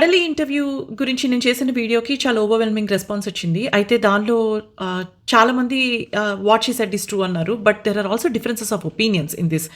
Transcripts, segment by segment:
కడలి ఇంటర్వ్యూ గురించి నేను చేసిన వీడియోకి చాలా ఓవర్‌వెల్మింగ్ రెస్పాన్స్ వచ్చింది. అయితే దానిలో చాలామంది what she said is true అన్నారు. But there are also differences of opinions in this.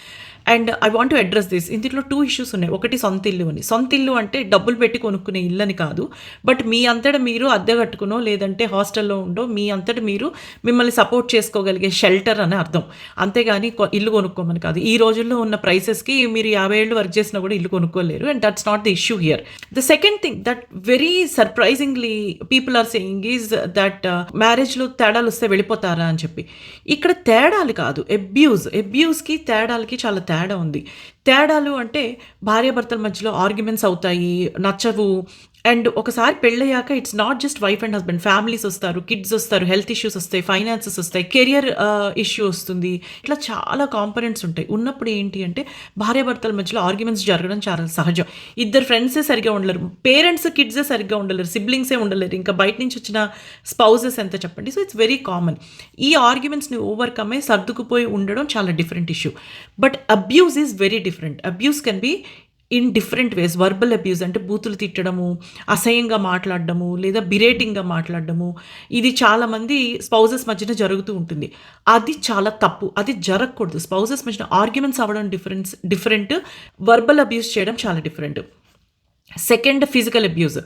And I want to address this. ఇందులో 2 ఇష్యూస్ ఉన్నాయి. ఒకటి సొంత ఇల్లు అని. సొంత ఇల్లు అంటే డబ్బులు పెట్టి కొనుక్కునే ఇల్లని కాదు. బట్ మీ అంతట మీరు అద్దె కట్టుకునో లేదంటే హాస్టల్‌లో ఉండో మీ అంతట మీరు మిమ్మల్ని సపోర్ట్ చేసుకోగలిగే షెల్టర్ అని అర్థం. అంతేగాని ఇల్లు కొనుక్కోమని కాదు. ఈ రోజుల్లో ఉన్న ప్రైసెస్‌కి మీరు 50 ఏళ్ళు వర్క్ చేసినా కూడా ఇల్లు కొనుక్కోలేరు. And that's not the issue here. The second thing that very surprisingly people are saying is that మ్యారేజ్‌లో తేడాలు వస్తే వెళ్ళిపోతారా అని చెప్పి. ఇక్కడ తేడాలు కాదు, అబ్యూస్‌కి తేడాలకి చాలా తేడా ఉంది. తేడాలు అంటే భార్యాభర్తల మధ్యలో ఆర్గ్యుమెంట్స్ అవుతాయి, నచ్చవు. అండ్ ఒకసారి పెళ్ళయ్యాక it's not just wife and husband, families వస్తారు, కిడ్స్ వస్తారు, హెల్త్ ఇష్యూస్ వస్తాయి, ఫైనాన్సెస్ వస్తాయి, కెరియర్ ఇష్యూ వస్తుంది. ఇట్లా చాలా కాంపనెంట్స్ ఉంటాయి. ఉన్నప్పుడు ఏంటి అంటే భార్యాభర్తల మధ్యలో ఆర్గ్యుమెంట్స్ జరగడం చాలా సహజం. ఇద్దరు ఫ్రెండ్సే సరిగ్గా ఉండలేరు, పేరెంట్స్ కిడ్సే సరిగ్గా ఉండలేరు, సిబ్లింగ్సే ఉండలేరు, ఇంకా బయట నుంచి వచ్చిన స్పౌజెస్ ఎంత చెప్పండి. So it's very common. ఈ ఆర్గ్యుమెంట్స్ని ఓవర్కమ్ అయ్యి సర్దుకుపోయి ఉండడం చాలా different issue. But abuse is very different. Abuse can be in different ways. Verbal abuse అంటే బూతులు తిట్టడము, అసహ్యంగా మాట్లాడడము, లేదా బిరేటింగ్గా మాట్లాడడము, ఇది చాలామంది స్పౌజెస్ మధ్యన జరుగుతూ ఉంటుంది. అది చాలా తప్పు, అది జరగకూడదు. స్పౌజెస్ మధ్యన ఆర్గ్యుమెంట్స్ అవ్వడం డిఫరెంట్, వర్బల్ అబ్యూస్ చేయడం చాలా డిఫరెంట్. Second, physical abuse.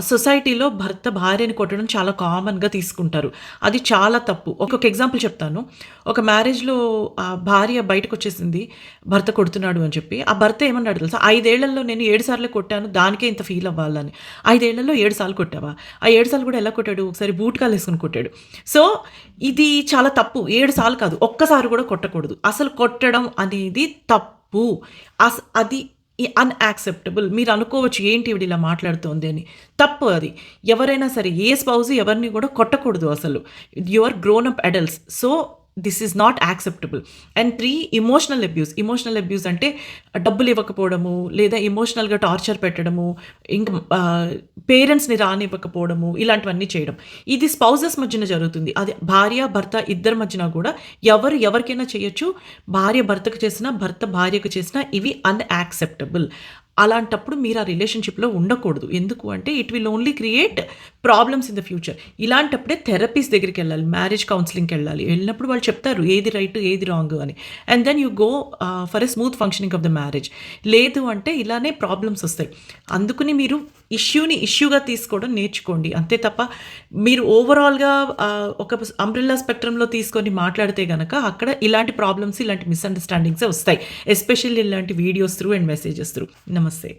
సొసైటీలో భర్త భార్యని కొట్టడం చాలా కామన్గా తీసుకుంటారు. అది చాలా తప్పు. ఒక ఎగ్జాంపుల్ చెప్తాను. ఒక మ్యారేజ్లో భార్య బయటకు వచ్చేసింది భర్త కొడుతున్నాడు అని చెప్పి. ఆ భర్త ఏమన్నాడు తెలుసా, 5 ఏళ్లలో నేను 7 సార్లు కొట్టాను, దానికే ఇంత ఫీల్ అవ్వాలని. 5 ఏళ్లలో 7 సార్లు కొట్టావా? ఆ 7 సార్లు కూడా ఎలా కొట్టాడు? ఒకసారి బూట్ కాలు వేసుకుని కొట్టాడు. సో ఇది చాలా తప్పు. 7 సార్లు కాదు, ఒక్కసారి కూడా కొట్టకూడదు. అసలు కొట్టడం అనేది తప్పు. అది అన్యాక్సెప్టబుల్. మీరు అనుకోవచ్చు ఏంటి ఈవిడ ఇలా మాట్లాడుతోంది అని. తప్పు అది. ఎవరైనా సరే ఏ స్పౌజ్ ఎవరిని కూడా కొట్టకూడదు అసలు. You are grown up adults. So this is not acceptable. And 3, emotional abuse. Emotional abuse అంటే డబ్బులు ఇవ్వకపోవడము, లేదా ఇమోషనల్గా టార్చర్ పెట్టడము, ఇంకా పేరెంట్స్ని రానివ్వకపోవడము, ఇలాంటివన్నీ చేయడం. ఇది స్పౌజెస్ మధ్యన జరుగుతుంది. అది భార్య భర్త ఇద్దరి మధ్యన కూడా ఎవరికైనా చేయొచ్చు. భార్య భర్తకు చేసినా, భర్త భార్యకు చేసినా ఇవి అన్యాక్సెప్టబుల్. అలాంటప్పుడు మీరు ఆ రిలేషన్షిప్లో ఉండకూడదు. ఎందుకు అంటే it will only create problems in the future. ఇలాంటప్పుడే థెరపీస్ దగ్గరికి వెళ్ళాలి, మ్యారేజ్ కౌన్సిలింగ్కి వెళ్ళాలి. వెళ్ళినప్పుడు వాళ్ళు చెప్తారు ఏది రైట్ ఏది రాంగ్ అని. And then you go for a smooth functioning of the marriage. లేదు అంటే ఇలానే ప్రాబ్లమ్స్ వస్తాయి. అందుకని మీరు ఇష్యూగా తీసుకోవడం నేర్చుకోండి. అంతే తప్ప మీరు ఓవరాల్గా ఒక అంబ్రెల్లా స్పెక్ట్రంలో తీసుకొని మాట్లాడితే కనుక అక్కడ ఇలాంటి ప్రాబ్లమ్స్, ఇలాంటి మిస్అండర్స్టాండింగ్సే వస్తాయి. ఎస్పెషల్లీ ఇలాంటి videos through and messages through. నమస్తే.